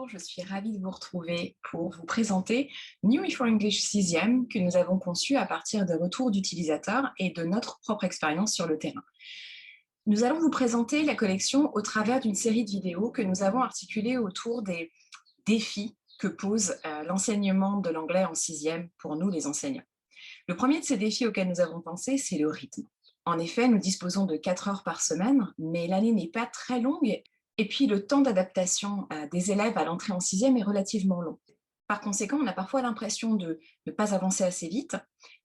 Bonjour, je suis ravie de vous retrouver pour vous présenter New for English 6e que nous avons conçu à partir des retours d'utilisateurs et de notre propre expérience sur le terrain. Nous allons vous présenter la collection au travers d'une série de vidéos que nous avons articulées autour des défis que pose l'enseignement de l'anglais en 6e pour nous les enseignants. Le premier de ces défis auxquels nous avons pensé, c'est le rythme. En effet, nous disposons de 4 heures par semaine, mais l'année n'est pas très longue et puis le temps d'adaptation des élèves à l'entrée en 6e est relativement long. Par conséquent, on a parfois l'impression de ne pas avancer assez vite,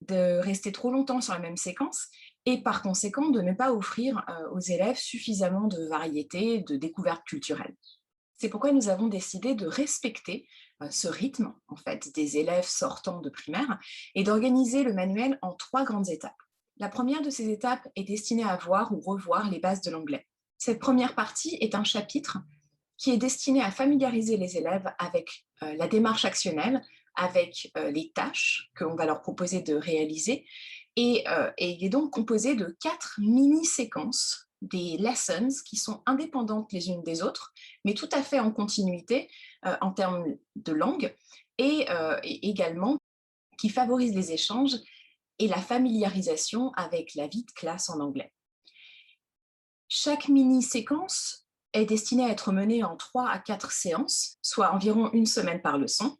de rester trop longtemps sur la même séquence et par conséquent de ne pas offrir aux élèves suffisamment de variété, de découvertes culturelles. C'est pourquoi nous avons décidé de respecter ce rythme en fait, des élèves sortant de primaire et d'organiser le manuel en 3 grandes étapes. La première de ces étapes est destinée à voir ou revoir les bases de l'anglais. Cette première partie est un chapitre qui est destiné à familiariser les élèves avec la démarche actionnelle, avec les tâches qu'on va leur proposer de réaliser, et il est donc composé de 4 mini-séquences, des lessons qui sont indépendantes les unes des autres, mais tout à fait en continuité en termes de langue, et également qui favorisent les échanges et la familiarisation avec la vie de classe en anglais. Chaque mini-séquence est destinée à être menée en 3 à 4 séances, soit environ une semaine par leçon,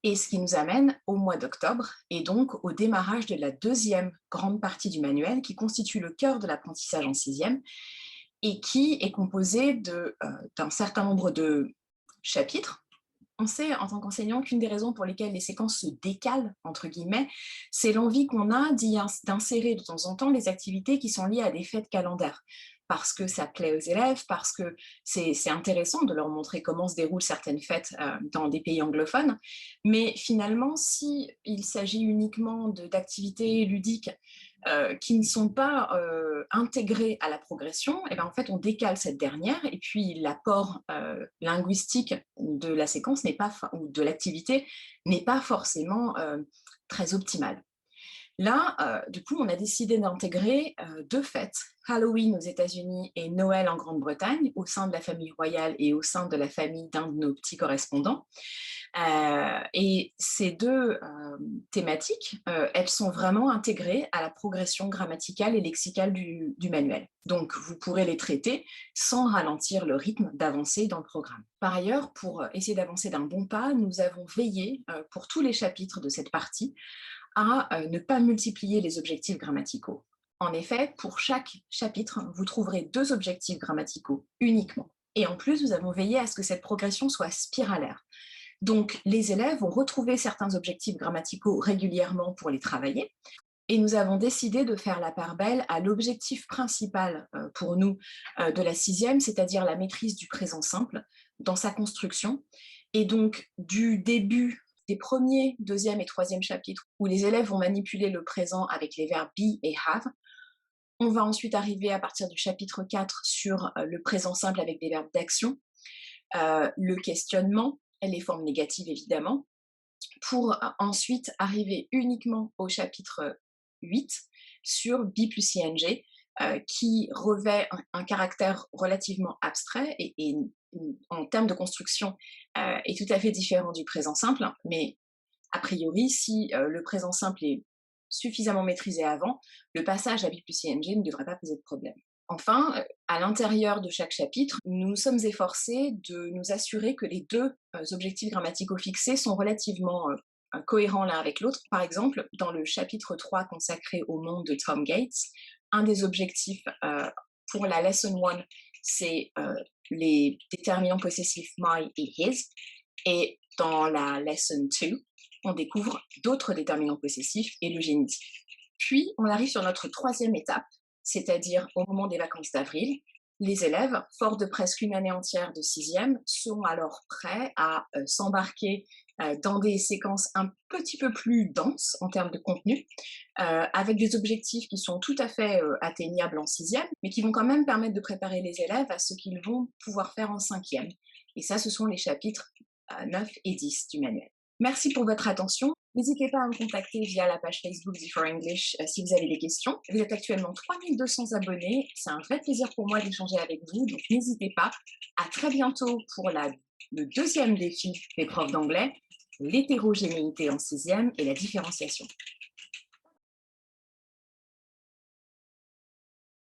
et ce qui nous amène au mois d'octobre, et donc au démarrage de la deuxième grande partie du manuel, qui constitue le cœur de l'apprentissage en 6e, et qui est composé d'un certain nombre de chapitres. On sait, en tant qu'enseignant, qu'une des raisons pour lesquelles les séquences se décalent, entre guillemets, c'est l'envie qu'on a d'insérer de temps en temps les activités qui sont liées à des fêtes calendaires. Parce que ça plaît aux élèves, parce que c'est intéressant de leur montrer comment se déroulent certaines fêtes dans des pays anglophones. Mais finalement, s'il s'agit uniquement d'activités ludiques qui ne sont pas intégrées à la progression, et bien en fait on décale cette dernière et puis l'apport linguistique de la séquence ou de l'activité n'est pas forcément très optimal. Là, du coup, on a décidé d'intégrer 2 fêtes, Halloween aux États-Unis et Noël en Grande-Bretagne, au sein de la famille royale et au sein de la famille d'un de nos petits correspondants. Et ces 2 thématiques, elles sont vraiment intégrées à la progression grammaticale et lexicale du manuel. Donc, vous pourrez les traiter sans ralentir le rythme d'avancée dans le programme. Par ailleurs, pour essayer d'avancer d'un bon pas, nous avons veillé, pour tous les chapitres de cette partie, à ne pas multiplier les objectifs grammaticaux. En effet, pour chaque chapitre, vous trouverez 2 objectifs grammaticaux uniquement. Et en plus, nous avons veillé à ce que cette progression soit spiralaire. Donc, les élèves vont retrouver certains objectifs grammaticaux régulièrement pour les travailler. Et nous avons décidé de faire la part belle à l'objectif principal pour nous de la 6e, c'est-à-dire la maîtrise du présent simple dans sa construction. Et donc, du début des premiers, deuxième et troisième chapitres, où les élèves vont manipuler le présent avec les verbes be et have, on va ensuite arriver à partir du chapitre 4 sur le présent simple avec des verbes d'action, le questionnement, les formes négatives évidemment, pour ensuite arriver uniquement au chapitre 8 sur be plus ing, qui revêt un caractère relativement abstrait et en termes de construction est tout à fait différent du présent simple, mais a priori, si le présent simple est suffisamment maîtrisé avant, le passage à be plus ing ne devrait pas poser de problème. Enfin, à l'intérieur de chaque chapitre, nous nous sommes efforcés de nous assurer que les 2 objectifs grammaticaux fixés sont relativement cohérents l'un avec l'autre. Par exemple, dans le chapitre 3 consacré au monde de Tom Gates, un des objectifs pour la lesson 1, c'est les déterminants possessifs my et his, et dans la lesson 2, on découvre d'autres déterminants possessifs et le génitif. Puis, on arrive sur notre 3e étape, c'est-à-dire au moment des vacances d'avril. Les élèves, forts de presque une année entière de 6e, sont alors prêts à s'embarquer dans des séquences un petit peu plus denses en termes de contenu, avec des objectifs qui sont tout à fait atteignables en 6e, mais qui vont quand même permettre de préparer les élèves à ce qu'ils vont pouvoir faire en 5e. Et ça, ce sont les chapitres 9 et 10 du manuel. Merci pour votre attention. N'hésitez pas à me contacter via la page Facebook d4English si vous avez des questions. Vous êtes actuellement 3200 abonnés. C'est un vrai plaisir pour moi d'échanger avec vous, donc n'hésitez pas. À très bientôt pour la Le deuxième défi des profs d'anglais, l'hétérogénéité en sixième et la différenciation.